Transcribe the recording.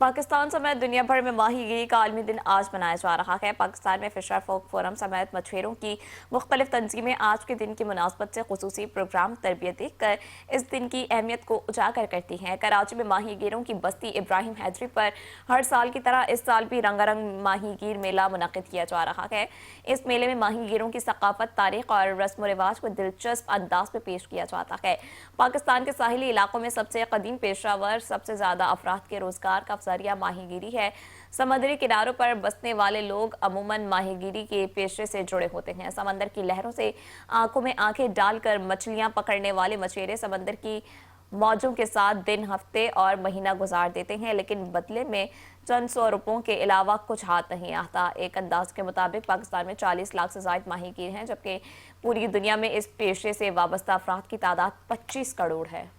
पाकिस्तान समेत दुनिया भर में माही गिरी का आलमी दिन आज मनाया जा रहा है। पाकिस्तान में फिशर फोक फोरम समेत मछुआरों की मुख्तलिफ तंजीमें आज के दिन की मुनासबत से खुसूसी प्रोग्राम तरबियत देकर इस दिन की अहमियत को उजागर करती हैं। कराची में माही गिरों की बस्ती इब्राहिम हैदरी पर हर साल की तरह इस साल भी रंगारंग माही गिर मेला मुनक़िद किया जा रहा है। इस मेले में माही गिरों की सकाफत, तारीख और रस्म रिवाज को दिलचस्प अंदाज में पेश किया जाता है। पाकिस्तान के साहिली इलाकों में सबसे कदीम पेशावर, सबसे ज्यादा अफराद के रोजगार का जरिया माहीगीरी है। समुद्री किनारों पर बसने वाले लोग अमूमन माहीगीरी के पेशे से जुड़े होते हैं। समंदर की लहरों से आंखों में आंखें डालकर मछलियां पकड़ने वाले मछेरे समंदर की मौजों के साथ दिन, हफ्ते और महीना गुजार देते हैं, लेकिन बदले में चंद सौ रुपयों के अलावा कुछ हाथ नहीं आता। एक अंदाज के मुताबिक पाकिस्तान में 40 लाख से ज्यादा माहीगीर हैं, जबकि पूरी दुनिया में इस पेशे से वाबस्ता अफराद की तादाद 25 करोड़ है।